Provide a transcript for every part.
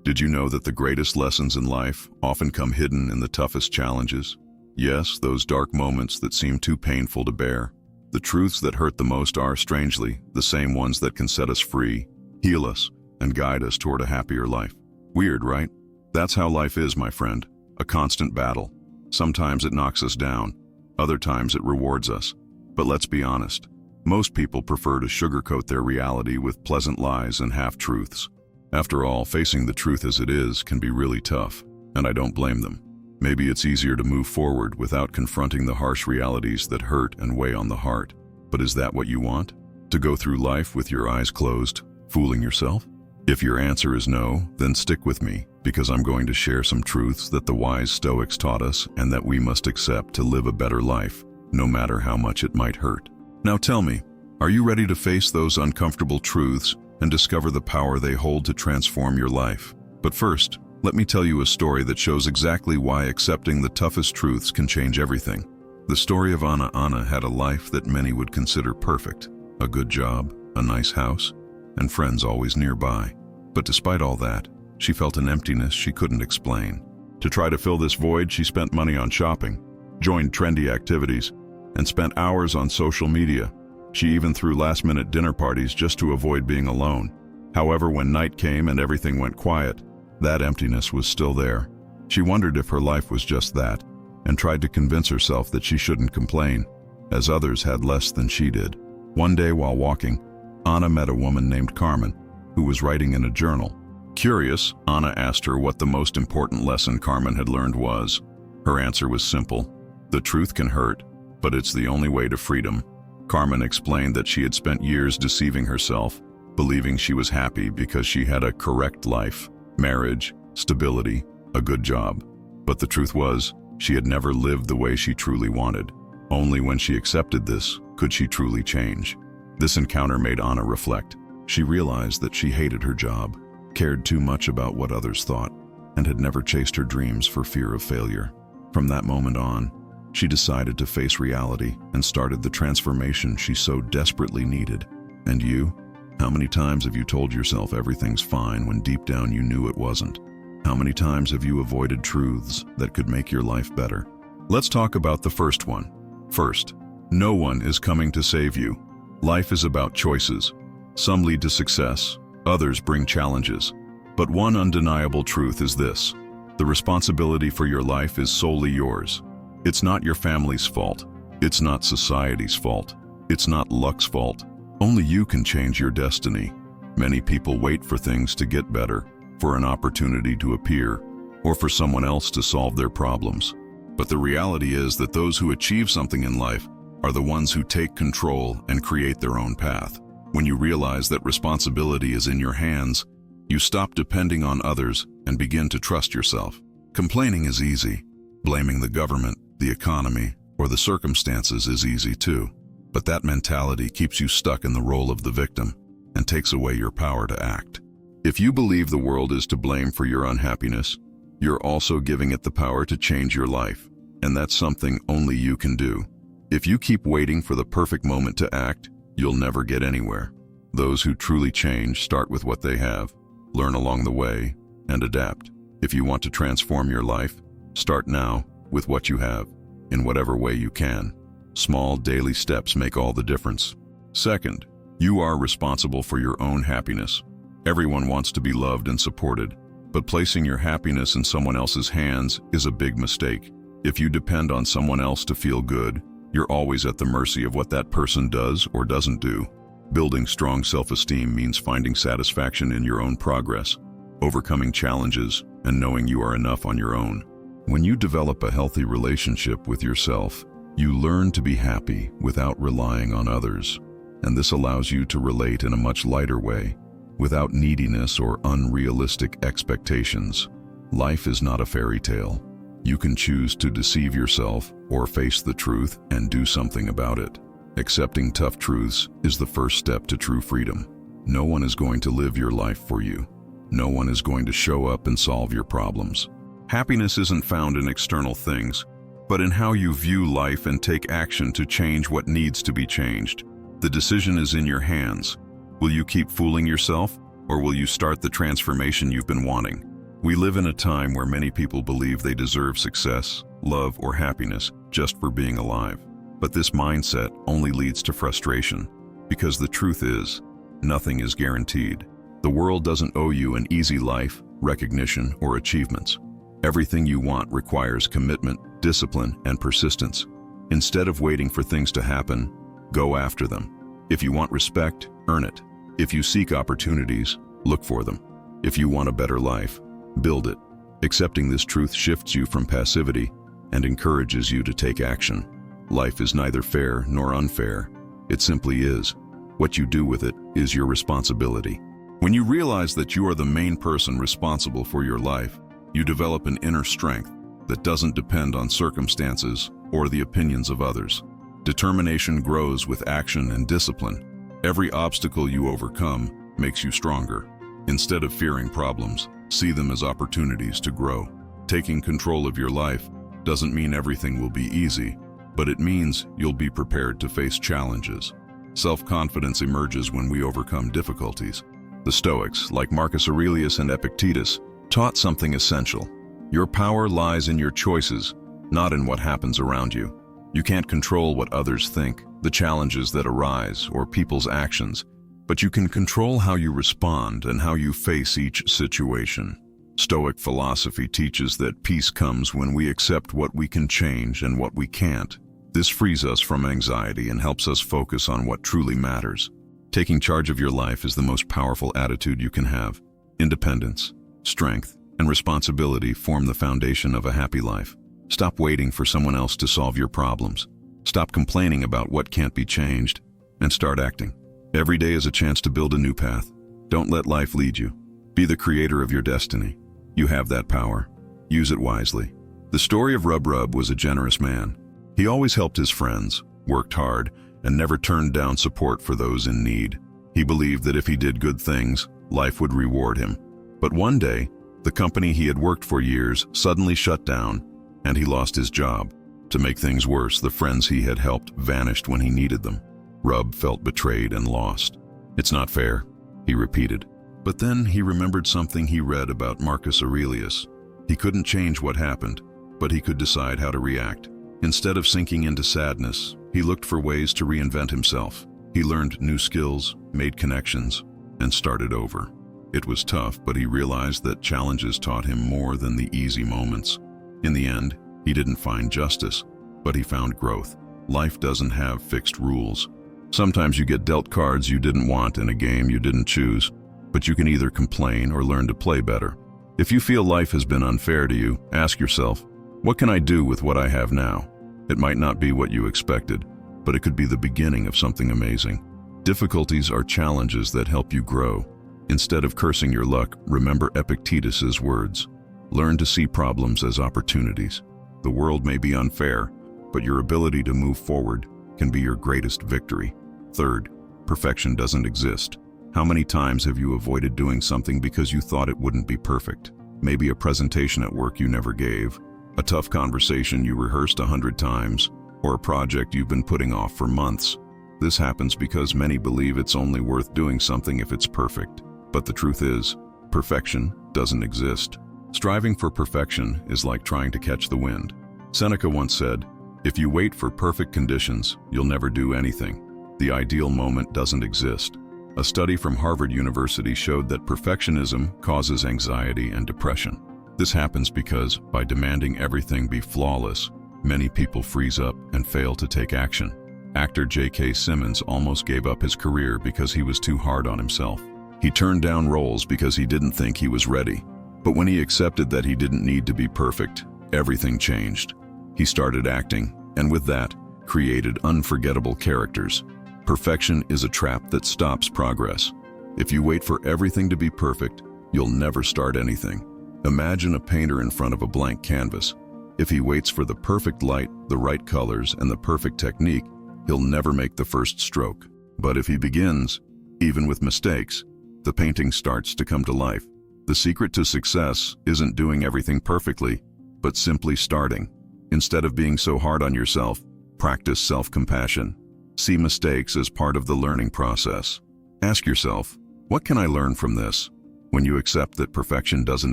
Did you know that the greatest lessons in life often come hidden in the toughest challenges? Yes, those dark moments that seem too painful to bear. The truths that hurt the most are, strangely, the same ones that can set us free, heal us, and guide us toward a happier life. Weird, right? That's how life is, my friend. A constant battle. Sometimes it knocks us down. Other times it rewards us. But let's be honest. Most people prefer to sugarcoat their reality with pleasant lies and half-truths. After all, facing the truth as it is can be really tough, and I don't blame them. Maybe it's easier to move forward without confronting the harsh realities that hurt and weigh on the heart. But is that what you want? To go through life with your eyes closed, fooling yourself? If your answer is no, then stick with me, because I'm going to share some truths that the wise Stoics taught us and that we must accept to live a better life, no matter how much it might hurt. Now tell me, are you ready to face those uncomfortable truths and discover the power they hold to transform your life? But first, let me tell you a story that shows exactly why accepting the toughest truths can change everything. The story of Anna. Anna had a life that many would consider perfect. A good job, a nice house, and friends always nearby. But despite all that, she felt an emptiness she couldn't explain. To try to fill this void, she spent money on shopping, joined trendy activities, and spent hours on social media. She even threw last-minute dinner parties just to avoid being alone. However, when night came and everything went quiet, that emptiness was still there. She wondered if her life was just that, and tried to convince herself that she shouldn't complain, as others had less than she did. One day while walking, Anna met a woman named Carmen, who was writing in a journal. Curious, Anna asked her what the most important lesson Carmen had learned was. Her answer was simple: the truth can hurt, but it's the only way to freedom. Carmen explained that she had spent years deceiving herself, believing she was happy because she had a correct life, marriage, stability, a good job. But the truth was, she had never lived the way she truly wanted. Only when she accepted this could she truly change. This encounter made Anna reflect. She realized that she hated her job, cared too much about what others thought, and had never chased her dreams for fear of failure. From that moment on, she decided to face reality and started the transformation she so desperately needed. And you? How many times have you told yourself everything's fine when deep down you knew it wasn't? How many times have you avoided truths that could make your life better? Let's talk about the first one. First, no one is coming to save you. Life is about choices. Some lead to success, others bring challenges. But one undeniable truth is this: the responsibility for your life is solely yours. It's not your family's fault. It's not society's fault. It's not luck's fault. Only you can change your destiny. Many people wait for things to get better, for an opportunity to appear, or for someone else to solve their problems. But the reality is that those who achieve something in life are the ones who take control and create their own path. When you realize that responsibility is in your hands, you stop depending on others and begin to trust yourself. Complaining is easy. Blaming the government, the economy, or the circumstances is easy too. But that mentality keeps you stuck in the role of the victim and takes away your power to act. If you believe the world is to blame for your unhappiness, you're also giving it the power to change your life, and that's something only you can do. If you keep waiting for the perfect moment to act, you'll never get anywhere. Those who truly change start with what they have, learn along the way, and adapt. If you want to transform your life, start now with what you have, in whatever way you can. Small daily steps make all the difference. Second, you are responsible for your own happiness. Everyone wants to be loved and supported, but placing your happiness in someone else's hands is a big mistake. If you depend on someone else to feel good, you're always at the mercy of what that person does or doesn't do. Building strong self-esteem means finding satisfaction in your own progress, overcoming challenges, and knowing you are enough on your own. When you develop a healthy relationship with yourself, you learn to be happy without relying on others, and this allows you to relate in a much lighter way, without neediness or unrealistic expectations. Life is not a fairy tale. You can choose to deceive yourself or face the truth and do something about it. Accepting tough truths is the first step to true freedom. No one is going to live your life for you. No one is going to show up and solve your problems. Happiness isn't found in external things, but in how you view life and take action to change what needs to be changed. The decision is in your hands. Will you keep fooling yourself, or will you start the transformation you've been wanting? We live in a time where many people believe they deserve success, love, or happiness just for being alive. But this mindset only leads to frustration, because the truth is, nothing is guaranteed. The world doesn't owe you an easy life, recognition, or achievements. Everything you want requires commitment, discipline, and persistence. Instead of waiting for things to happen, go after them. If you want respect, earn it. If you seek opportunities, look for them. If you want a better life, build it. Accepting this truth shifts you from passivity and encourages you to take action. Life is neither fair nor unfair. It simply is. What you do with it is your responsibility. When you realize that you are the main person responsible for your life, you develop an inner strength that doesn't depend on circumstances or the opinions of others. Determination grows with action and discipline. Every obstacle you overcome makes you stronger. Instead of fearing problems, see them as opportunities to grow. Taking control of your life doesn't mean everything will be easy, but it means you'll be prepared to face challenges. Self-confidence emerges when we overcome difficulties. The Stoics, like Marcus Aurelius and Epictetus, taught something essential. Your power lies in your choices, not in what happens around you. You can't control what others think, the challenges that arise, or people's actions, but you can control how you respond and how you face each situation. Stoic philosophy teaches that peace comes when we accept what we can change and what we can't. This frees us from anxiety and helps us focus on what truly matters. Taking charge of your life is the most powerful attitude you can have. Independence, strength, and responsibility form the foundation of a happy life. Stop waiting for someone else to solve your problems. Stop complaining about what can't be changed, and start acting. Every day is a chance to build a new path. Don't let life lead you. Be the creator of your destiny. You have that power. Use it wisely. The story of Rub was a generous man. He always helped his friends, worked hard, and never turned down support for those in need. He believed that if he did good things, life would reward him. But one day, the company he had worked for years suddenly shut down, and he lost his job. To make things worse, the friends he had helped vanished when he needed them. Rub felt betrayed and lost. "It's not fair," he repeated. But then he remembered something he read about Marcus Aurelius. He couldn't change what happened, but he could decide how to react. Instead of sinking into sadness, he looked for ways to reinvent himself. He learned new skills, made connections, and started over. It was tough, but he realized that challenges taught him more than the easy moments. In the end, he didn't find justice, but he found growth. Life doesn't have fixed rules. Sometimes you get dealt cards you didn't want in a game you didn't choose, but you can either complain or learn to play better. If you feel life has been unfair to you, ask yourself, what can I do with what I have now? It might not be what you expected, but it could be the beginning of something amazing. Difficulties are challenges that help you grow. Instead of cursing your luck, remember Epictetus's words. Learn to see problems as opportunities. The world may be unfair, but your ability to move forward can be your greatest victory. Third, perfection doesn't exist. How many times have you avoided doing something because you thought it wouldn't be perfect? Maybe a presentation at work you never gave, a tough conversation you rehearsed 100 times, or a project you've been putting off for months. This happens because many believe it's only worth doing something if it's perfect. But the truth is, perfection doesn't exist. Striving for perfection is like trying to catch the wind. Seneca once said, "If you wait for perfect conditions, you'll never do anything." The ideal moment doesn't exist. A study from Harvard University showed that perfectionism causes anxiety and depression. This happens because, by demanding everything be flawless, many people freeze up and fail to take action. Actor J.K. Simmons almost gave up his career because he was too hard on himself. He turned down roles because he didn't think he was ready. But when he accepted that he didn't need to be perfect, everything changed. He started acting, and with that, created unforgettable characters. Perfection is a trap that stops progress. If you wait for everything to be perfect, you'll never start anything. Imagine a painter in front of a blank canvas. If he waits for the perfect light, the right colors, and the perfect technique, he'll never make the first stroke. But if he begins, even with mistakes, the painting starts to come to life. The secret to success isn't doing everything perfectly, but simply starting. Instead of being so hard on yourself, practice self-compassion. See mistakes as part of the learning process. Ask yourself, what can I learn from this? When you accept that perfection doesn't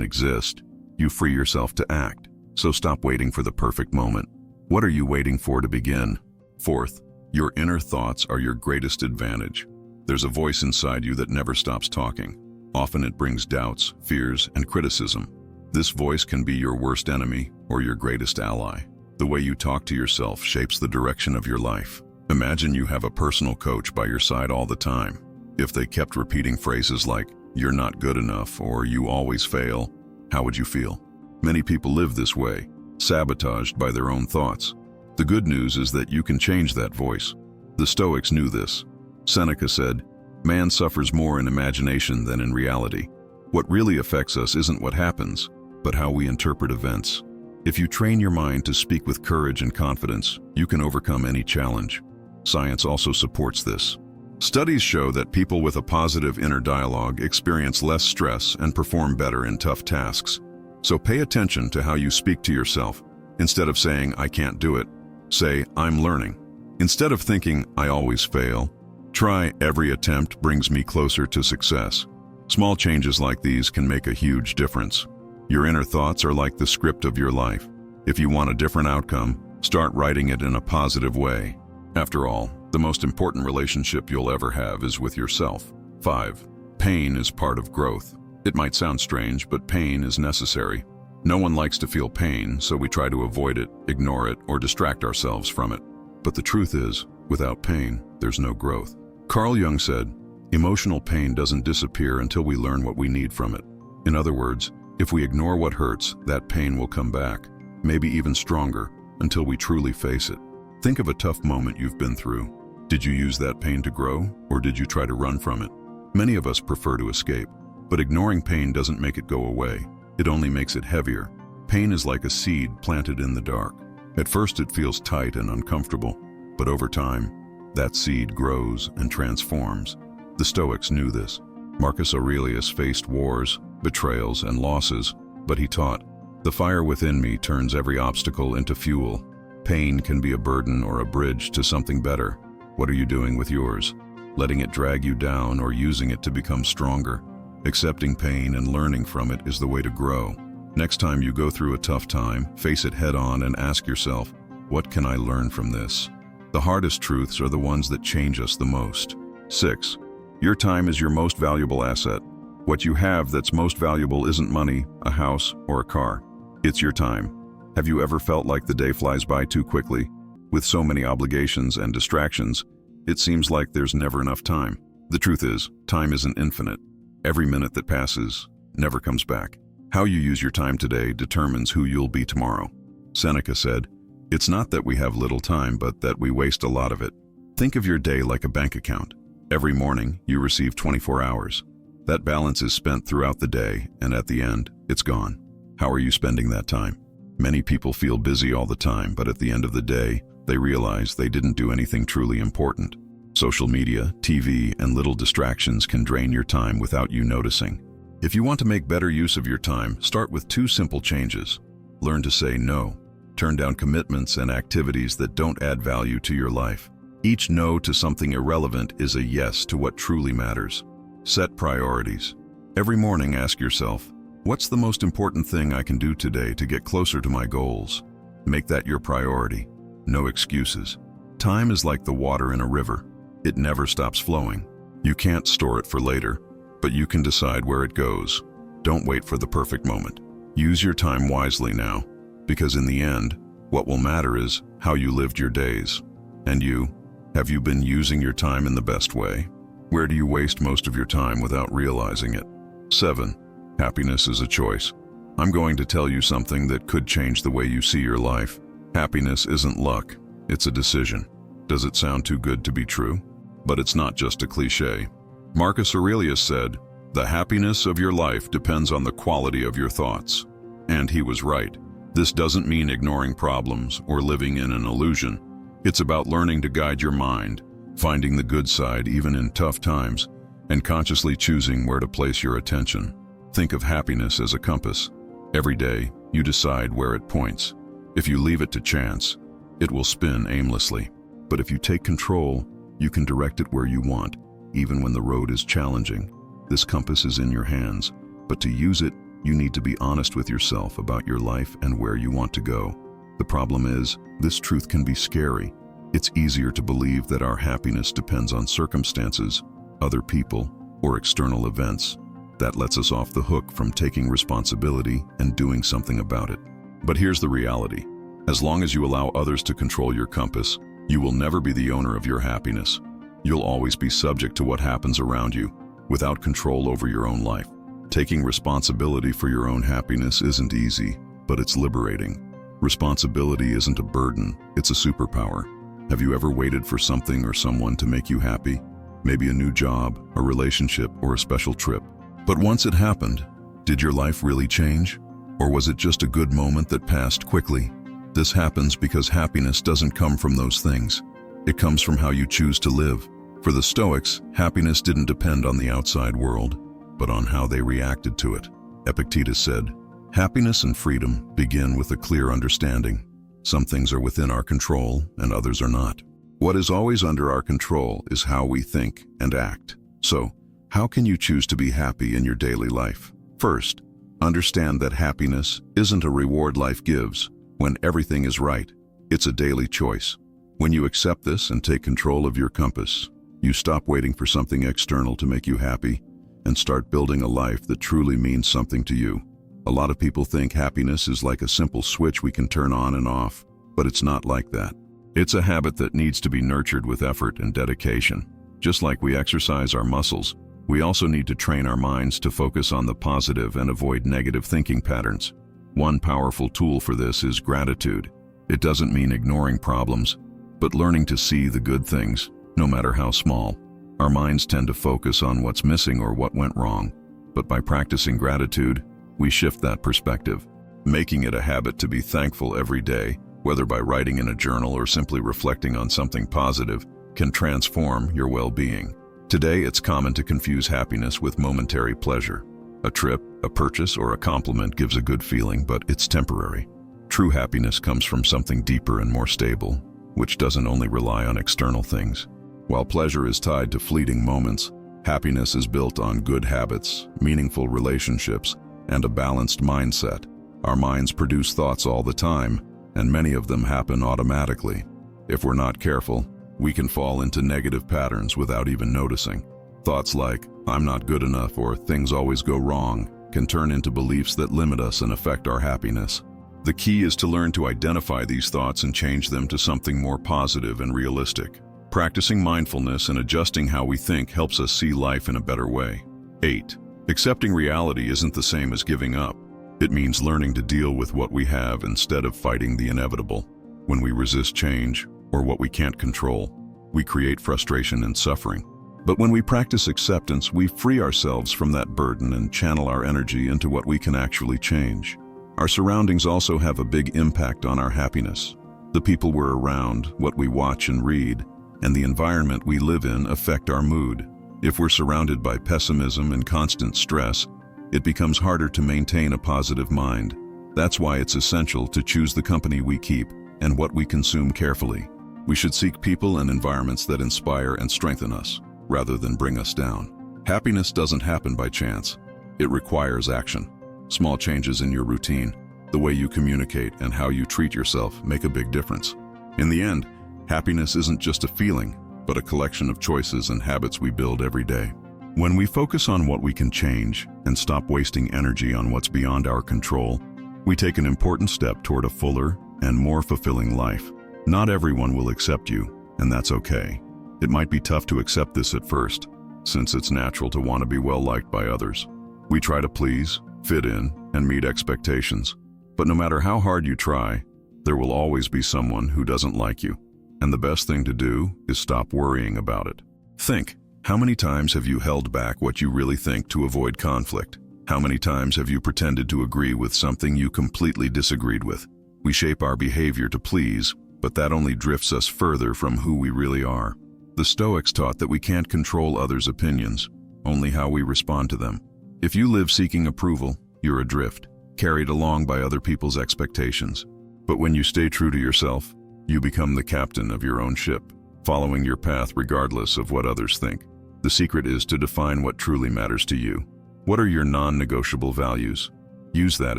exist, you free yourself to act. So stop waiting for the perfect moment. What are you waiting for to begin? Fourth, your inner thoughts are your greatest advantage. There's a voice inside you that never stops talking. Often it brings doubts, fears, and criticism. This voice can be your worst enemy or your greatest ally. The way you talk to yourself shapes the direction of your life. Imagine you have a personal coach by your side all the time. If they kept repeating phrases like, "You're not good enough," or "You always fail," how would you feel? Many people live this way, sabotaged by their own thoughts. The good news is that you can change that voice. The Stoics knew this. Seneca said, "Man suffers more in imagination than in reality." What really affects us isn't what happens, but how we interpret events. If you train your mind to speak with courage and confidence, you can overcome any challenge. Science also supports this. Studies show that people with a positive inner dialogue experience less stress and perform better in tough tasks. So pay attention to how you speak to yourself. Instead of saying, "I can't do it," say, "I'm learning." Instead of thinking, "I always fail," try, "Every attempt brings me closer to success." Small changes like these can make a huge difference. Your inner thoughts are like the script of your life. If you want a different outcome, start writing it in a positive way. After all, the most important relationship you'll ever have is with yourself. 5. Pain is part of growth. It might sound strange, but pain is necessary. No one likes to feel pain, so we try to avoid it, ignore it, or distract ourselves from it. But the truth is, without pain, there's no growth. Carl Jung said, "Emotional pain doesn't disappear until we learn what we need from it." In other words, if we ignore what hurts, that pain will come back, maybe even stronger, until we truly face it. Think of a tough moment you've been through. Did you use that pain to grow, or did you try to run from it? Many of us prefer to escape, but ignoring pain doesn't make it go away. It only makes it heavier. Pain is like a seed planted in the dark. At first it feels tight and uncomfortable, but over time, that seed grows and transforms. The Stoics knew this. Marcus Aurelius faced wars, betrayals, and losses, but he taught, "The fire within me turns every obstacle into fuel." Pain can be a burden or a bridge to something better. What are you doing with yours? Letting it drag you down or using it to become stronger? Accepting pain and learning from it is the way to grow. Next time you go through a tough time, face it head on and ask yourself, what can I learn from this? The hardest truths are the ones that change us the most. 6. Your time is your most valuable asset. What you have that's most valuable isn't money, a house, or a car. It's your time. Have you ever felt like the day flies by too quickly? With so many obligations and distractions, it seems like there's never enough time. The truth is, time isn't infinite. Every minute that passes never comes back. How you use your time today determines who you'll be tomorrow. Seneca said, "It's not that we have little time, but that we waste a lot of it." Think of your day like a bank account. Every morning, you receive 24 hours. That balance is spent throughout the day, and at the end, it's gone. How are you spending that time? Many people feel busy all the time, but at the end of the day, they realize they didn't do anything truly important. Social media, TV, and little distractions can drain your time without you noticing. If you want to make better use of your time, start with 2 simple changes. Learn to say no. Turn down commitments and activities that don't add value to your life. Each no to something irrelevant is a yes to what truly matters. Set priorities. Every morning ask yourself, what's the most important thing I can do today to get closer to my goals? Make that your priority. No excuses. Time is like the water in a river. It never stops flowing. You can't store it for later, but you can decide where it goes. Don't wait for the perfect moment. Use your time wisely now, because in the end, what will matter is how you lived your days. And you, have you been using your time in the best way? Where do you waste most of your time without realizing it? 7. Happiness is a choice. I'm going to tell you something that could change the way you see your life. Happiness isn't luck, it's a decision. Does it sound too good to be true? But it's not just a cliche. Marcus Aurelius said, "The happiness of your life depends on the quality of your thoughts." And he was right. This doesn't mean ignoring problems or living in an illusion. It's about learning to guide your mind, finding the good side even in tough times, and consciously choosing where to place your attention. Think of happiness as a compass. Every day, you decide where it points. If you leave it to chance, it will spin aimlessly. But if you take control, you can direct it where you want, even when the road is challenging. This compass is in your hands. But to use it, you need to be honest with yourself about your life and where you want to go. The problem is, this truth can be scary. It's easier to believe that our happiness depends on circumstances, other people, or external events. That lets us off the hook from taking responsibility and doing something about it. But here's the reality. As long as you allow others to control your compass, you will never be the owner of your happiness. You'll always be subject to what happens around you, without control over your own life. Taking responsibility for your own happiness isn't easy, but it's liberating. Responsibility isn't a burden, it's a superpower. Have you ever waited for something or someone to make you happy? Maybe a new job, a relationship, or a special trip. But once it happened, did your life really change? Or was it just a good moment that passed quickly? This happens because happiness doesn't come from those things. It comes from how you choose to live. For the Stoics, happiness didn't depend on the outside world, but on how they reacted to it. Epictetus said, "Happiness and freedom begin with a clear understanding. Some things are within our control and others are not. What is always under our control is how we think and act. So, how can you choose to be happy in your daily life? First, understand that happiness isn't a reward life gives when everything is right. It's a daily choice. When you accept this and take control of your compass, you stop waiting for something external to make you happy and start building a life that truly means something to you. A lot of people think happiness is like a simple switch we can turn on and off, but it's not like that. It's a habit that needs to be nurtured with effort and dedication. Just like we exercise our muscles, we also need to train our minds to focus on the positive and avoid negative thinking patterns. One powerful tool for this is gratitude. It doesn't mean ignoring problems, but learning to see the good things, no matter how small. Our minds tend to focus on what's missing or what went wrong, but by practicing gratitude, we shift that perspective. Making it a habit to be thankful every day, whether by writing in a journal or simply reflecting on something positive, can transform your well-being. Today, it's common to confuse happiness with momentary pleasure. A trip, a purchase, or a compliment gives a good feeling, but it's temporary. True happiness comes from something deeper and more stable, which doesn't only rely on external things. While pleasure is tied to fleeting moments, happiness is built on good habits, meaningful relationships, and a balanced mindset. Our minds produce thoughts all the time, and many of them happen automatically. If we're not careful, we can fall into negative patterns without even noticing. Thoughts like, "I'm not good enough," or "things always go wrong," can turn into beliefs that limit us and affect our happiness. The key is to learn to identify these thoughts and change them to something more positive and realistic. Practicing mindfulness and adjusting how we think helps us see life in a better way. 8. Accepting reality isn't the same as giving up. It means learning to deal with what we have instead of fighting the inevitable. When we resist change, or what we can't control, we create frustration and suffering. But when we practice acceptance, we free ourselves from that burden and channel our energy into what we can actually change. Our surroundings also have a big impact on our happiness. The people we're around, what we watch and read, and the environment we live in affect our mood. If we're surrounded by pessimism and constant stress, it becomes harder to maintain a positive mind. That's why it's essential to choose the company we keep and what we consume carefully. We should seek people and environments that inspire and strengthen us, rather than bring us down. Happiness doesn't happen by chance. It requires action. Small changes in your routine, the way you communicate, and how you treat yourself make a big difference. In the end, happiness isn't just a feeling, but a collection of choices and habits we build every day. When we focus on what we can change and stop wasting energy on what's beyond our control, we take an important step toward a fuller and more fulfilling life. Not everyone will accept you, and that's okay. It might be tough to accept this at first, since it's natural to want to be well-liked by others. We try to please, fit in, and meet expectations. But no matter how hard you try, there will always be someone who doesn't like you. And the best thing to do is stop worrying about it. Think, how many times have you held back what you really think to avoid conflict? How many times have you pretended to agree with something you completely disagreed with? We shape our behavior to please, but that only drifts us further from who we really are. The Stoics taught that we can't control others' opinions, only how we respond to them. If you live seeking approval, you're adrift, carried along by other people's expectations. But when you stay true to yourself, you become the captain of your own ship, following your path regardless of what others think. The secret is to define what truly matters to you. What are your non-negotiable values? Use that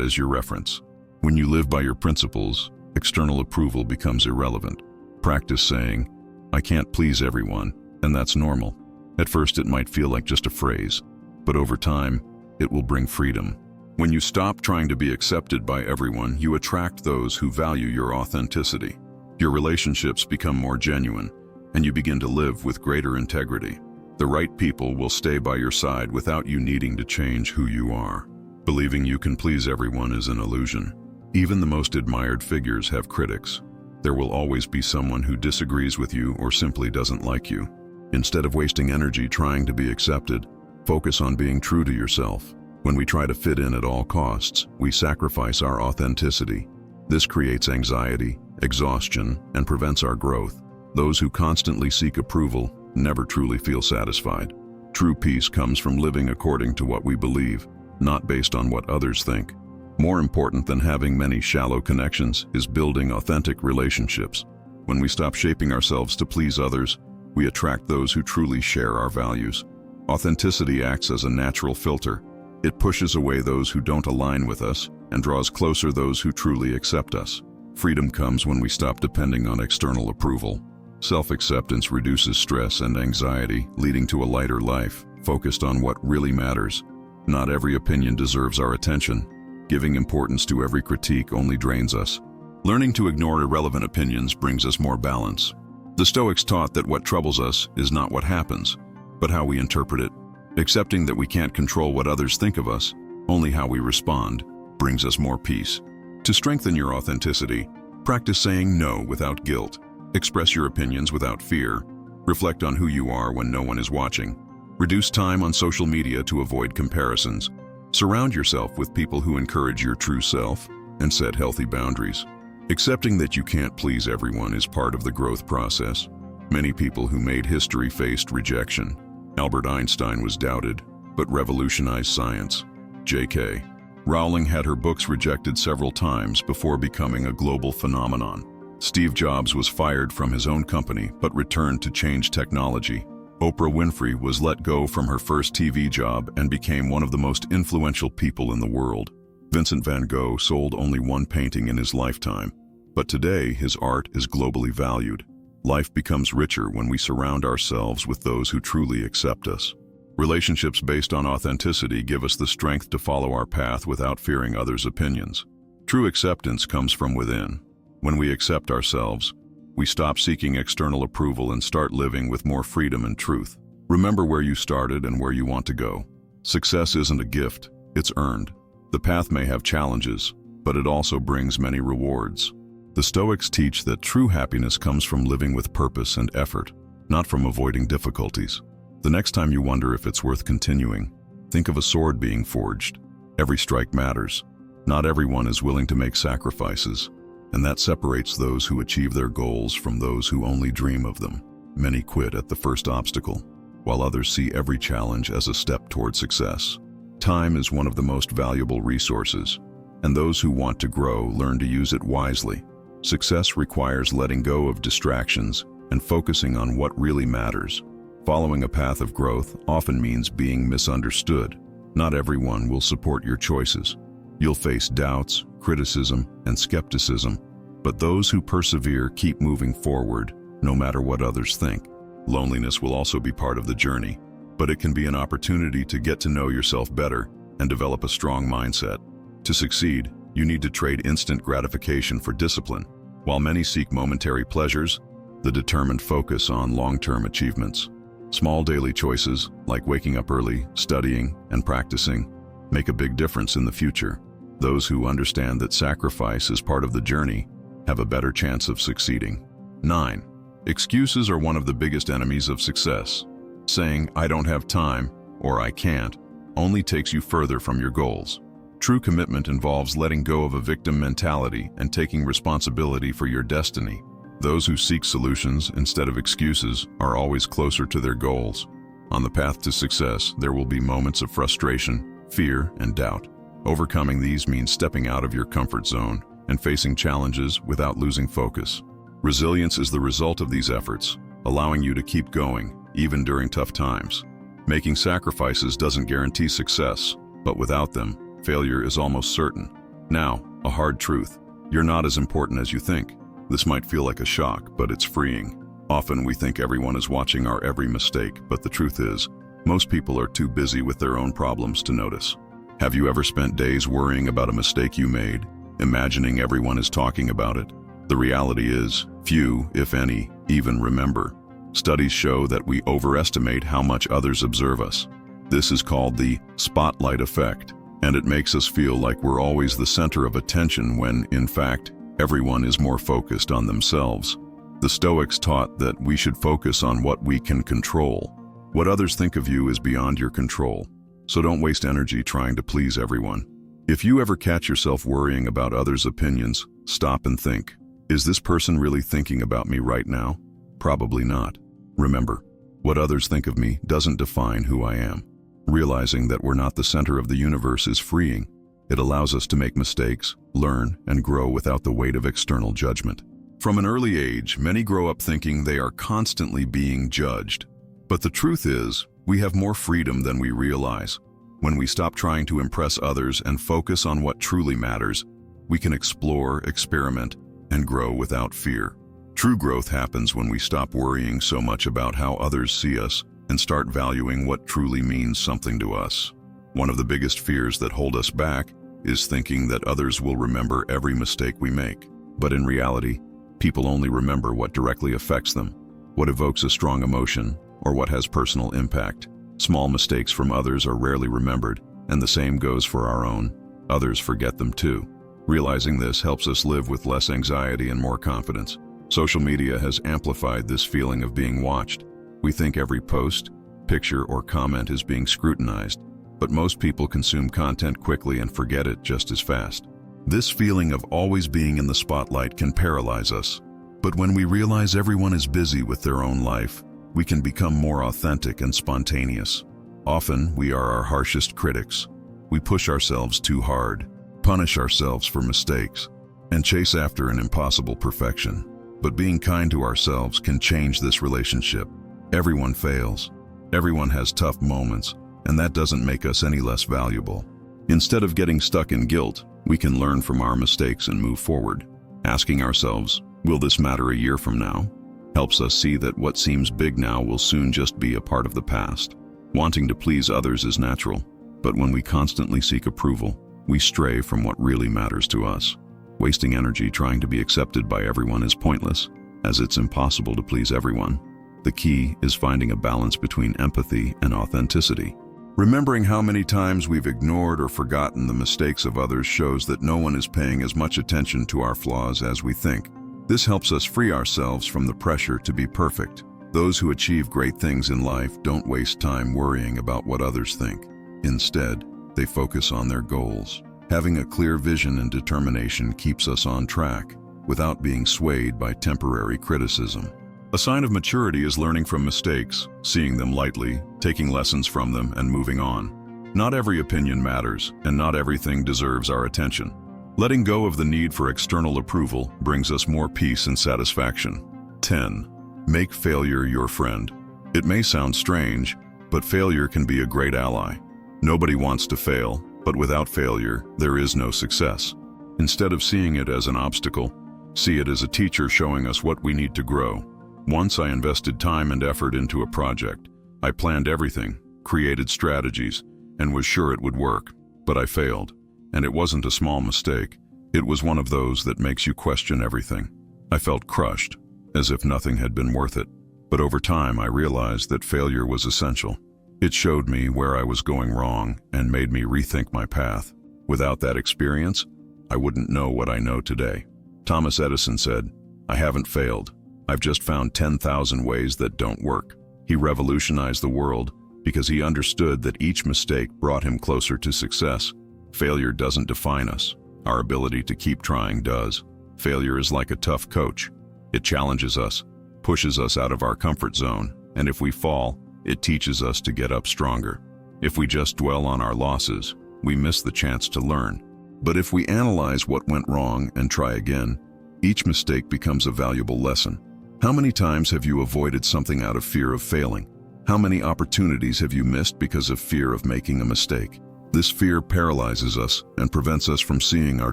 as your reference. When you live by your principles, external approval becomes irrelevant. Practice saying, "I can't please everyone," and that's normal. At first it might feel like just a phrase, but over time, it will bring freedom. When you stop trying to be accepted by everyone, you attract those who value your authenticity. Your relationships become more genuine, and you begin to live with greater integrity. The right people will stay by your side without you needing to change who you are. Believing you can please everyone is an illusion. Even the most admired figures have critics. There will always be someone who disagrees with you or simply doesn't like you. Instead of wasting energy trying to be accepted, focus on being true to yourself. When we try to fit in at all costs, we sacrifice our authenticity. This creates anxiety, exhaustion, and prevents our growth. Those who constantly seek approval never truly feel satisfied. True peace comes from living according to what we believe, not based on what others think. More important than having many shallow connections is building authentic relationships. When we stop shaping ourselves to please others, we attract those who truly share our values. Authenticity acts as a natural filter. It pushes away those who don't align with us and draws closer those who truly accept us. Freedom comes when we stop depending on external approval. Self-acceptance reduces stress and anxiety, leading to a lighter life, focused on what really matters. Not every opinion deserves our attention. Giving importance to every critique only drains us. Learning to ignore irrelevant opinions brings us more balance. The Stoics taught that what troubles us is not what happens, but how we interpret it. Accepting that we can't control what others think of us, only how we respond, brings us more peace. To strengthen your authenticity, practice saying no without guilt. Express your opinions without fear. Reflect on who you are when no one is watching. Reduce time on social media to avoid comparisons. Surround yourself with people who encourage your true self and set healthy boundaries. Accepting that you can't please everyone is part of the growth process. Many people who made history faced rejection. Albert Einstein was doubted, but revolutionized science. J.K. Rowling had her books rejected several times before becoming a global phenomenon. Steve Jobs was fired from his own company, but returned to change technology. Oprah Winfrey was let go from her first TV job and became one of the most influential people in the world. Vincent van Gogh sold only one painting in his lifetime, but today his art is globally valued. Life becomes richer when we surround ourselves with those who truly accept us. Relationships based on authenticity give us the strength to follow our path without fearing others' opinions. True acceptance comes from within. When we accept ourselves, we stop seeking external approval and start living with more freedom and truth. Remember where you started and where you want to go. Success isn't a gift, it's earned. The path may have challenges, but it also brings many rewards. The Stoics teach that true happiness comes from living with purpose and effort, not from avoiding difficulties. The next time you wonder if it's worth continuing, think of a sword being forged. Every strike matters. Not everyone is willing to make sacrifices, and that separates those who achieve their goals from those who only dream of them. Many quit at the first obstacle, while others see every challenge as a step toward success. Time is one of the most valuable resources, and those who want to grow learn to use it wisely. Success requires letting go of distractions and focusing on what really matters. Following a path of growth often means being misunderstood. Not everyone will support your choices. You'll face doubts, criticism, and skepticism, but those who persevere keep moving forward, no matter what others think. Loneliness will also be part of the journey, but it can be an opportunity to get to know yourself better and develop a strong mindset. To succeed, you need to trade instant gratification for discipline. While many seek momentary pleasures, the determined focus on long-term achievements. Small daily choices, like waking up early, studying, and practicing, make a big difference in the future. Those who understand that sacrifice is part of the journey have a better chance of succeeding. 9. Excuses are one of the biggest enemies of success. Saying, "I don't have time," or "I can't," only takes you further from your goals. True commitment involves letting go of a victim mentality and taking responsibility for your destiny. Those who seek solutions instead of excuses are always closer to their goals. On the path to success, there will be moments of frustration, fear, and doubt. Overcoming these means stepping out of your comfort zone and facing challenges without losing focus. Resilience is the result of these efforts, allowing you to keep going, even during tough times. Making sacrifices doesn't guarantee success, but without them, failure is almost certain. Now, a hard truth. You're not as important as you think. This might feel like a shock, but it's freeing. Often we think everyone is watching our every mistake, but the truth is, most people are too busy with their own problems to notice. Have you ever spent days worrying about a mistake you made, imagining everyone is talking about it? The reality is, few, if any, even remember. Studies show that we overestimate how much others observe us. This is called the spotlight effect, and it makes us feel like we're always the center of attention when, in fact, everyone is more focused on themselves. The Stoics taught that we should focus on what we can control. What others think of you is beyond your control, so don't waste energy trying to please everyone. If you ever catch yourself worrying about others' opinions, stop and think, is this person really thinking about me right now? Probably not. Remember, what others think of me doesn't define who I am. Realizing that we're not the center of the universe is freeing. It allows us to make mistakes, learn, and grow without the weight of external judgment. From an early age, many grow up thinking they are constantly being judged. But the truth is, we have more freedom than we realize. When we stop trying to impress others and focus on what truly matters, we can explore, experiment, and grow without fear. True growth happens when we stop worrying so much about how others see us and start valuing what truly means something to us. One of the biggest fears that hold us back is thinking that others will remember every mistake we make. But in reality, people only remember what directly affects them, what evokes a strong emotion, or what has personal impact. Small mistakes from others are rarely remembered, and the same goes for our own. Others forget them too. Realizing this helps us live with less anxiety and more confidence. Social media has amplified this feeling of being watched. We think every post, picture, or comment is being scrutinized, but most people consume content quickly and forget it just as fast. This feeling of always being in the spotlight can paralyze us. But when we realize everyone is busy with their own life, we can become more authentic and spontaneous. Often, we are our harshest critics. We push ourselves too hard, punish ourselves for mistakes, and chase after an impossible perfection. But being kind to ourselves can change this relationship. Everyone fails. Everyone has tough moments, and that doesn't make us any less valuable. Instead of getting stuck in guilt, we can learn from our mistakes and move forward. Asking ourselves, will this matter a year from now? Helps us see that what seems big now will soon just be a part of the past. Wanting to please others is natural, but when we constantly seek approval, we stray from what really matters to us. Wasting energy trying to be accepted by everyone is pointless, as it's impossible to please everyone. The key is finding a balance between empathy and authenticity. Remembering how many times we've ignored or forgotten the mistakes of others shows that no one is paying as much attention to our flaws as we think. This helps us free ourselves from the pressure to be perfect. Those who achieve great things in life don't waste time worrying about what others think. Instead, they focus on their goals. Having a clear vision and determination keeps us on track, without being swayed by temporary criticism. A sign of maturity is learning from mistakes, seeing them lightly, taking lessons from them, and moving on. Not every opinion matters, and not everything deserves our attention. Letting go of the need for external approval brings us more peace and satisfaction. 10. Make failure your friend. It may sound strange, but failure can be a great ally. Nobody wants to fail, but without failure, there is no success. Instead of seeing it as an obstacle, see it as a teacher showing us what we need to grow. Once I invested time and effort into a project. I planned everything, created strategies, and was sure it would work, but I failed. And it wasn't a small mistake. It was one of those that makes you question everything. I felt crushed, as if nothing had been worth it. But over time, I realized that failure was essential. It showed me where I was going wrong and made me rethink my path. Without that experience, I wouldn't know what I know today. Thomas Edison said, "I haven't failed. I've just found 10,000 ways that don't work." He revolutionized the world because he understood that each mistake brought him closer to success. Failure doesn't define us. Our ability to keep trying does. Failure is like a tough coach. It challenges us, pushes us out of our comfort zone, and if we fall, it teaches us to get up stronger. If we just dwell on our losses, we miss the chance to learn. But if we analyze what went wrong and try again, each mistake becomes a valuable lesson. How many times have you avoided something out of fear of failing? How many opportunities have you missed because of fear of making a mistake? This fear paralyzes us and prevents us from seeing our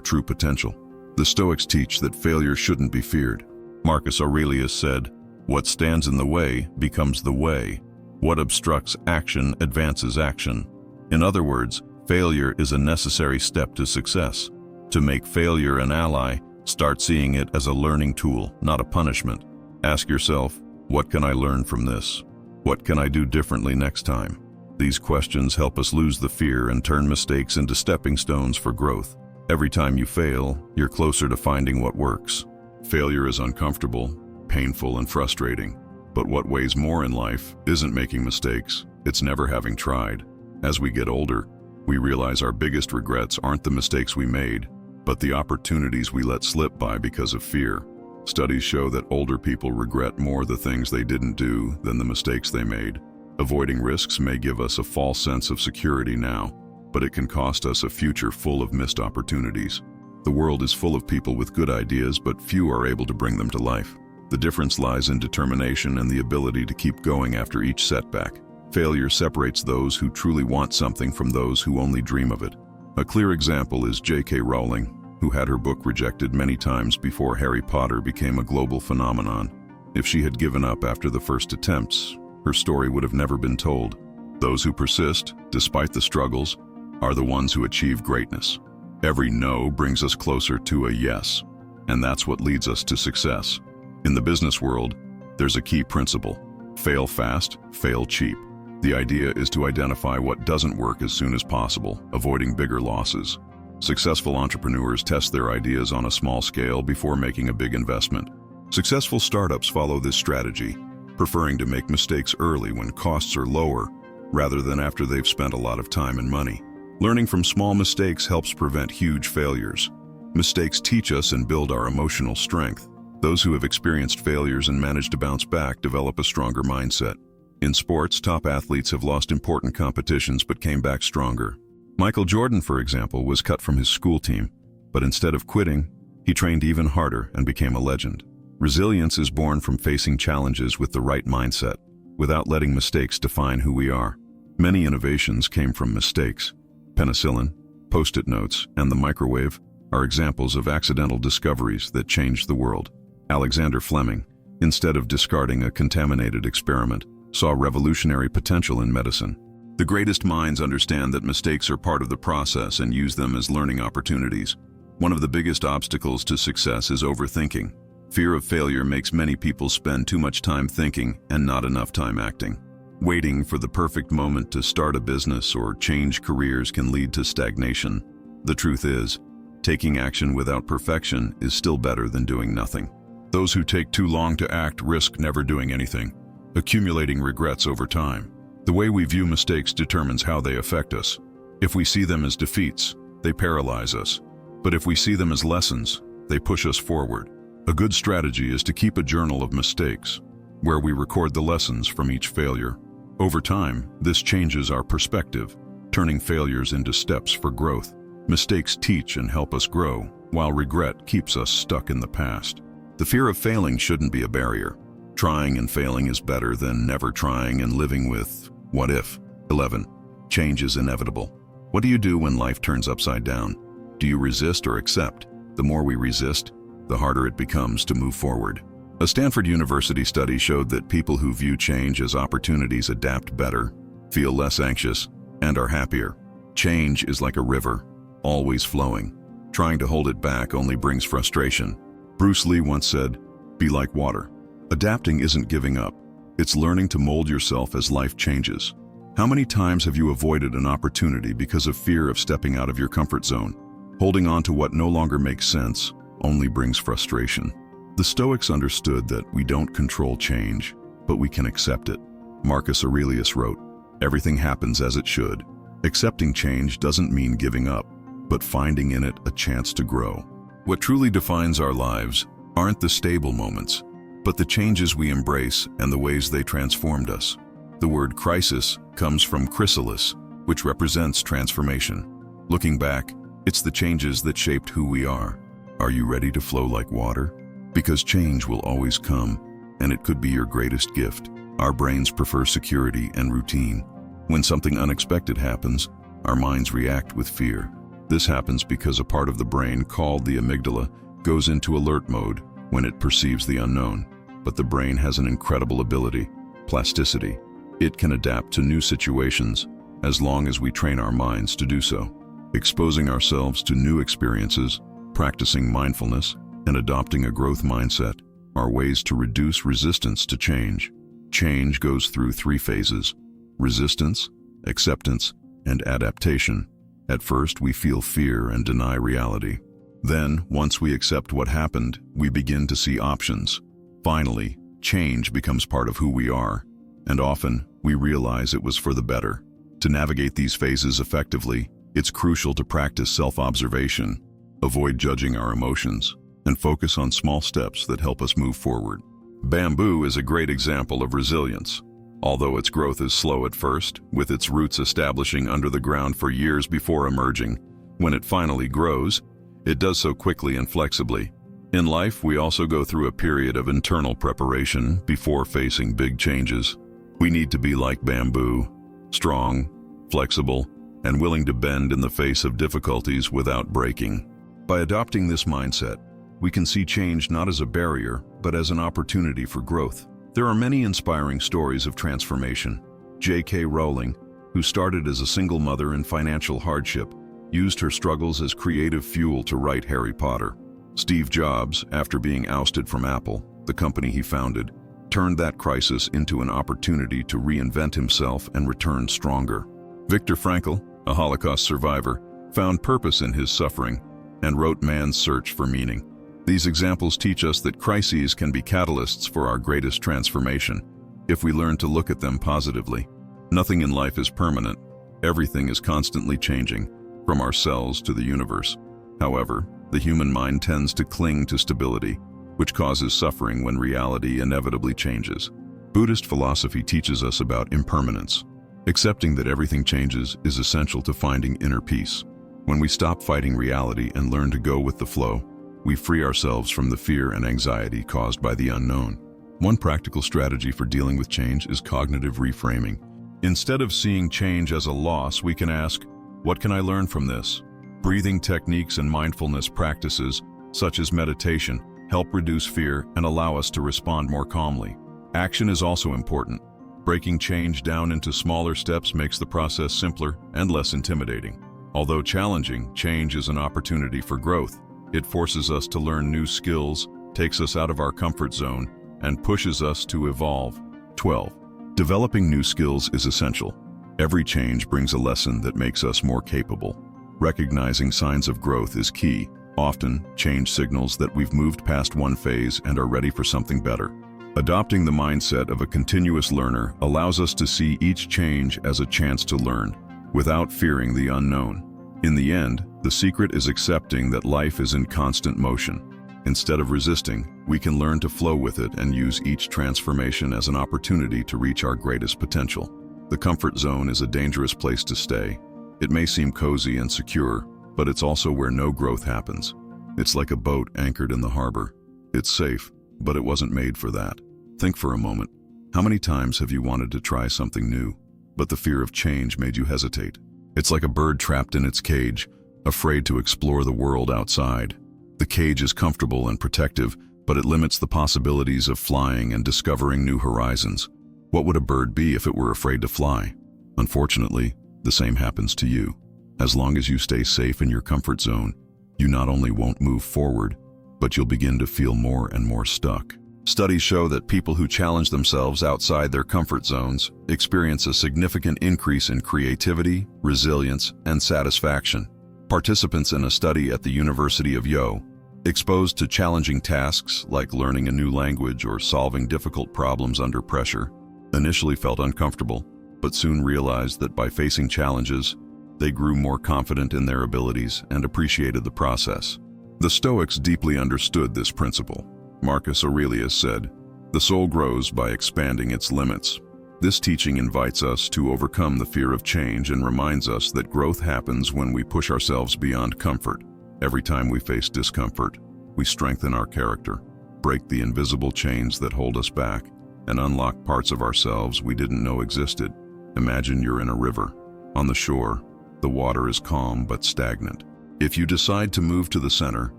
true potential. The Stoics teach that failure shouldn't be feared. Marcus Aurelius said, "What stands in the way becomes the way. What obstructs action advances action." In other words, failure is a necessary step to success. To make failure an ally, start seeing it as a learning tool, not a punishment. Ask yourself, what can I learn from this? What can I do differently next time? These questions help us lose the fear and turn mistakes into stepping stones for growth. Every time you fail, you're closer to finding what works. Failure is uncomfortable, painful, and frustrating. But what weighs more in life isn't making mistakes, it's never having tried. As we get older, we realize our biggest regrets aren't the mistakes we made, but the opportunities we let slip by because of fear. Studies show that older people regret more the things they didn't do than the mistakes they made. Avoiding risks may give us a false sense of security now, but it can cost us a future full of missed opportunities. The world is full of people with good ideas, but few are able to bring them to life. The difference lies in determination and the ability to keep going after each setback. Failure separates those who truly want something from those who only dream of it. A clear example is J.K. Rowling, who had her book rejected many times before Harry Potter became a global phenomenon. If she had given up after the first attempts, her story would have never been told. Those who persist, despite the struggles, are the ones who achieve greatness. Every no brings us closer to a yes, and that's what leads us to success. In the business world, there's a key principle: fail fast, fail cheap. The idea is to identify what doesn't work as soon as possible, avoiding bigger losses. Successful entrepreneurs test their ideas on a small scale before making a big investment. Successful startups follow this strategy, preferring to make mistakes early when costs are lower, rather than after they've spent a lot of time and money. Learning from small mistakes helps prevent huge failures. Mistakes teach us and build our emotional strength. Those who have experienced failures and managed to bounce back develop a stronger mindset. In sports, top athletes have lost important competitions but came back stronger. Michael Jordan, for example, was cut from his school team, but instead of quitting, he trained even harder and became a legend. Resilience is born from facing challenges with the right mindset, without letting mistakes define who we are. Many innovations came from mistakes. Penicillin, Post-it notes, and the microwave are examples of accidental discoveries that changed the world. Alexander Fleming, instead of discarding a contaminated experiment, saw revolutionary potential in medicine. The greatest minds understand that mistakes are part of the process and use them as learning opportunities. One of the biggest obstacles to success is overthinking. Fear of failure makes many people spend too much time thinking and not enough time acting. Waiting for the perfect moment to start a business or change careers can lead to stagnation. The truth is, taking action without perfection is still better than doing nothing. Those who take too long to act risk never doing anything, accumulating regrets over time. The way we view mistakes determines how they affect us. If we see them as defeats, they paralyze us. But if we see them as lessons, they push us forward. A good strategy is to keep a journal of mistakes, where we record the lessons from each failure. Over time, this changes our perspective, turning failures into steps for growth. Mistakes teach and help us grow, while regret keeps us stuck in the past. The fear of failing shouldn't be a barrier. Trying and failing is better than never trying and living with what if. 11. Change is inevitable. What do you do when life turns upside down? Do you resist or accept? The more we resist, the harder it becomes to move forward. A Stanford University study showed that people who view change as opportunities adapt better, feel less anxious, and are happier. Change is like a river, always flowing. Trying to hold it back only brings frustration. Bruce Lee once said, "Be like water." Adapting isn't giving up. It's learning to mold yourself as life changes. How many times have you avoided an opportunity because of fear of stepping out of your comfort zone? Holding on to what no longer makes sense only brings frustration. The Stoics understood that we don't control change, but we can accept it. Marcus Aurelius wrote, "Everything happens as it should." Accepting change doesn't mean giving up, but finding in it a chance to grow. What truly defines our lives aren't the stable moments, but the changes we embrace and the ways they transformed us. The word crisis comes from chrysalis, which represents transformation. Looking back, it's the changes that shaped who we are. Are you ready to flow like water? Because change will always come, and it could be your greatest gift. Our brains prefer security and routine. When something unexpected happens, our minds react with fear. This happens because a part of the brain called the amygdala goes into alert mode when it perceives the unknown. But the brain has an incredible ability, plasticity. It can adapt to new situations as long as we train our minds to do so. Exposing ourselves to new experiences, practicing mindfulness, and adopting a growth mindset are ways to reduce resistance to change. Change goes through 3 phases: resistance, acceptance, and adaptation. At first, we feel fear and deny reality. Then, once we accept what happened, we begin to see options. Finally, change becomes part of who we are, and often we realize it was for the better. To navigate these phases effectively, it's crucial to practice self-observation, avoid judging our emotions, and focus on small steps that help us move forward. Bamboo is a great example of resilience. Although its growth is slow at first, with its roots establishing under the ground for years before emerging, when it finally grows, it does so quickly and flexibly. In life, we also go through a period of internal preparation before facing big changes. We need to be like bamboo, strong, flexible, and willing to bend in the face of difficulties without breaking. By adopting this mindset, we can see change not as a barrier, but as an opportunity for growth. There are many inspiring stories of transformation. J.K. Rowling, who started as a single mother in financial hardship, used her struggles as creative fuel to write Harry Potter. Steve Jobs, after being ousted from Apple, the company he founded, turned that crisis into an opportunity to reinvent himself and return stronger. Viktor Frankl, a Holocaust survivor, found purpose in his suffering and wrote Man's Search for Meaning. These examples teach us that crises can be catalysts for our greatest transformation, if we learn to look at them positively. Nothing in life is permanent. Everything is constantly changing, from our cells to the universe. However, the human mind tends to cling to stability, which causes suffering when reality inevitably changes. Buddhist philosophy teaches us about impermanence. Accepting that everything changes is essential to finding inner peace. When we stop fighting reality and learn to go with the flow, we free ourselves from the fear and anxiety caused by the unknown. One practical strategy for dealing with change is cognitive reframing. Instead of seeing change as a loss, we can ask, what can I learn from this? Breathing techniques and mindfulness practices, such as meditation, help reduce fear and allow us to respond more calmly. Action is also important. Breaking change down into smaller steps makes the process simpler and less intimidating. Although challenging, change is an opportunity for growth. It forces us to learn new skills, takes us out of our comfort zone, and pushes us to evolve. 12. Developing new skills is essential. Every change brings a lesson that makes us more capable. Recognizing signs of growth is key. Often, change signals that we've moved past one phase and are ready for something better. Adopting the mindset of a continuous learner allows us to see each change as a chance to learn, without fearing the unknown. In the end, the secret is accepting that life is in constant motion. Instead of resisting, we can learn to flow with it and use each transformation as an opportunity to reach our greatest potential. The comfort zone is a dangerous place to stay. It may seem cozy and secure, but it's also where no growth happens. It's like a boat anchored in the harbor. It's safe, but it wasn't made for that. Think for a moment. How many times have you wanted to try something new, but the fear of change made you hesitate? It's like a bird trapped in its cage, afraid to explore the world outside. The cage is comfortable and protective, but it limits the possibilities of flying and discovering new horizons. What would a bird be if it were afraid to fly? Unfortunately, the same happens to you. As long as you stay safe in your comfort zone, you not only won't move forward, but you'll begin to feel more and more stuck. Studies show that people who challenge themselves outside their comfort zones experience a significant increase in creativity, resilience, and satisfaction. Participants in a study at the University of Yo, exposed to challenging tasks like learning a new language or solving difficult problems under pressure, initially felt uncomfortable, but soon realized that by facing challenges, they grew more confident in their abilities and appreciated the process. The Stoics deeply understood this principle. Marcus Aurelius said, "The soul grows by expanding its limits." This teaching invites us to overcome the fear of change and reminds us that growth happens when we push ourselves beyond comfort. Every time we face discomfort, we strengthen our character, break the invisible chains that hold us back, and unlock parts of ourselves we didn't know existed. Imagine you're in a river. On the shore, the water is calm but stagnant. If you decide to move to the center,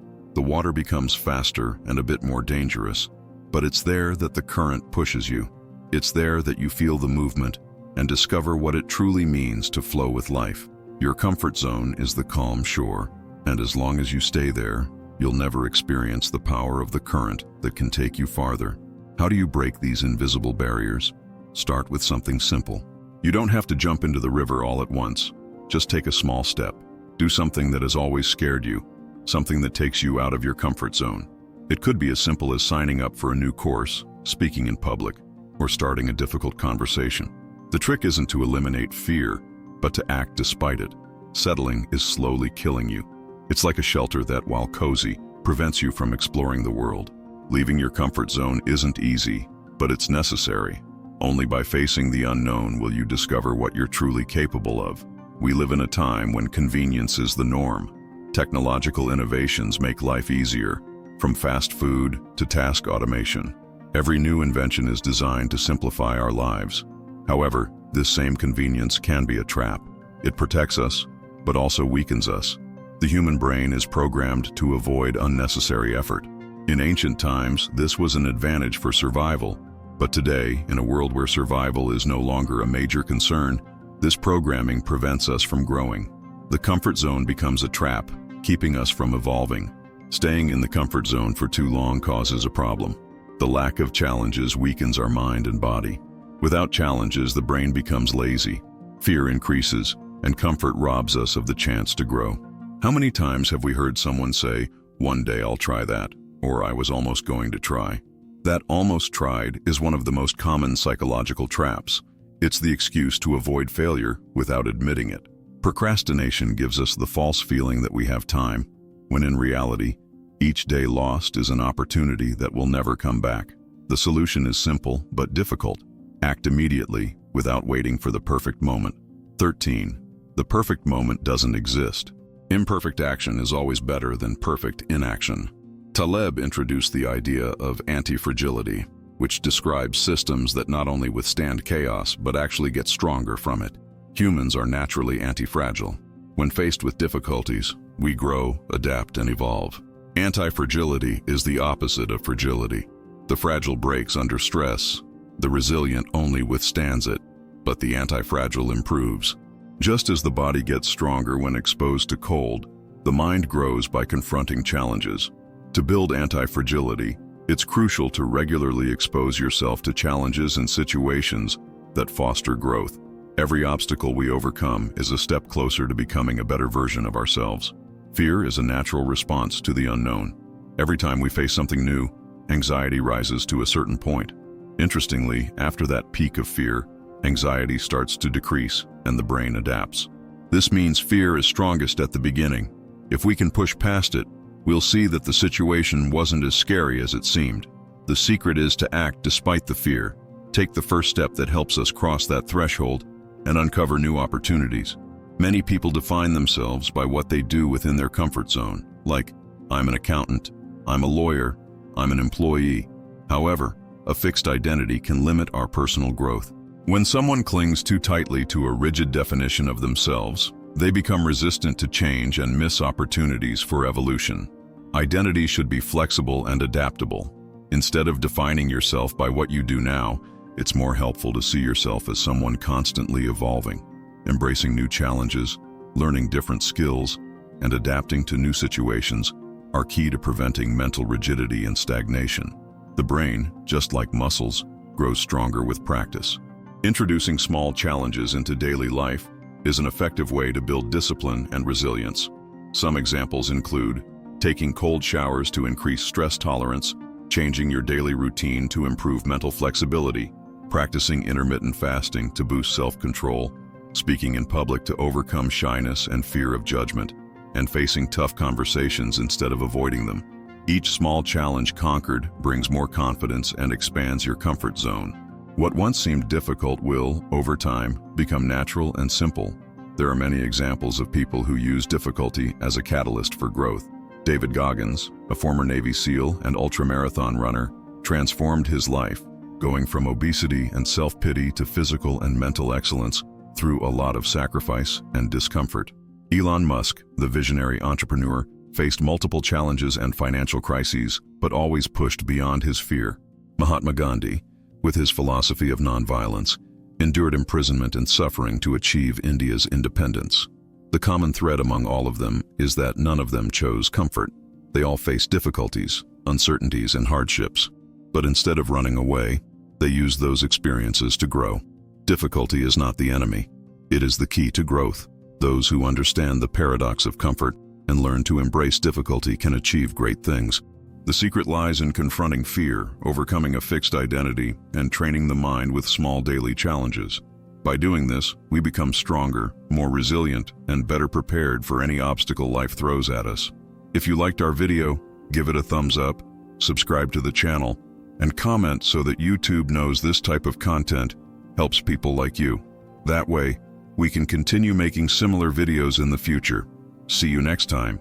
the water becomes faster and a bit more dangerous, but it's there that the current pushes you. It's there that you feel the movement and discover what it truly means to flow with life. Your comfort zone is the calm shore, and as long as you stay there, you'll never experience the power of the current that can take you farther. How do you break these invisible barriers? Start with something simple. You don't have to jump into the river all at once. Just take a small step. Do something that has always scared you, something that takes you out of your comfort zone. It could be as simple as signing up for a new course, speaking in public, or starting a difficult conversation. The trick isn't to eliminate fear, but to act despite it. Settling is slowly killing you. It's like a shelter that, while cozy, prevents you from exploring the world. Leaving your comfort zone isn't easy, but it's necessary. Only by facing the unknown will you discover what you're truly capable of. We live in a time when convenience is the norm. Technological innovations make life easier, from fast food to task automation. Every new invention is designed to simplify our lives. However, this same convenience can be a trap. It protects us, but also weakens us. The human brain is programmed to avoid unnecessary effort. In ancient times, this was an advantage for survival. But today, in a world where survival is no longer a major concern, this programming prevents us from growing. The comfort zone becomes a trap, keeping us from evolving. Staying in the comfort zone for too long causes a problem. The lack of challenges weakens our mind and body. Without challenges, the brain becomes lazy. Fear increases, and comfort robs us of the chance to grow. How many times have we heard someone say, "One day I'll try that," or "I was almost going to try"? That "almost tried" is one of the most common psychological traps. It's the excuse to avoid failure without admitting it. Procrastination gives us the false feeling that we have time, when in reality, each day lost is an opportunity that will never come back. The solution is simple but difficult. Act immediately, without waiting for the perfect moment. 13. The perfect moment doesn't exist. Imperfect action is always better than perfect inaction. Taleb introduced the idea of anti-fragility, which describes systems that not only withstand chaos, but actually get stronger from it. Humans are naturally anti-fragile. When faced with difficulties, we grow, adapt, and evolve. Anti-fragility is the opposite of fragility. The fragile breaks under stress. The resilient only withstands it, but the anti-fragile improves. Just as the body gets stronger when exposed to cold, the mind grows by confronting challenges. To build anti-fragility, it's crucial to regularly expose yourself to challenges and situations that foster growth. Every obstacle we overcome is a step closer to becoming a better version of ourselves. Fear is a natural response to the unknown. Every time we face something new, anxiety rises to a certain point. Interestingly, after that peak of fear, anxiety starts to decrease and the brain adapts. This means fear is strongest at the beginning. If we can push past it, we'll see that the situation wasn't as scary as it seemed. The secret is to act despite the fear. Take the first step that helps us cross that threshold and uncover new opportunities. Many people define themselves by what they do within their comfort zone, like, "I'm an accountant," "I'm a lawyer," "I'm an employee." However, a fixed identity can limit our personal growth. When someone clings too tightly to a rigid definition of themselves, they become resistant to change and miss opportunities for evolution. Identity should be flexible and adaptable. Instead of defining yourself by what you do now, it's more helpful to see yourself as someone constantly evolving. Embracing new challenges, learning different skills, and adapting to new situations are key to preventing mental rigidity and stagnation. The brain, just like muscles, grows stronger with practice. Introducing small challenges into daily life is an effective way to build discipline and resilience. Some examples include taking cold showers to increase stress tolerance, changing your daily routine to improve mental flexibility, practicing intermittent fasting to boost self-control, speaking in public to overcome shyness and fear of judgment, and facing tough conversations instead of avoiding them. Each small challenge conquered brings more confidence and expands your comfort zone. What once seemed difficult will, over time, become natural and simple. There are many examples of people who use difficulty as a catalyst for growth. David Goggins, a former Navy SEAL and ultramarathon runner, transformed his life. going from obesity and self-pity to physical and mental excellence through a lot of sacrifice and discomfort. Elon Musk, the visionary entrepreneur, faced multiple challenges and financial crises, but always pushed beyond his fear. Mahatma Gandhi, with his philosophy of nonviolence, endured imprisonment and suffering to achieve India's independence. The common thread among all of them is that none of them chose comfort. They all faced difficulties, uncertainties, and hardships. But instead of running away, they used those experiences to grow. Difficulty is not the enemy. It is the key to growth. Those who understand the paradox of comfort and learn to embrace difficulty can achieve great things. The secret lies in confronting fear, overcoming a fixed identity, and training the mind with small daily challenges. By doing this, we become stronger, more resilient, and better prepared for any obstacle life throws at us. If you liked our video, give it a thumbs up, subscribe to the channel, and comment so that YouTube knows this type of content helps people like you. That way, we can continue making similar videos in the future. See you next time.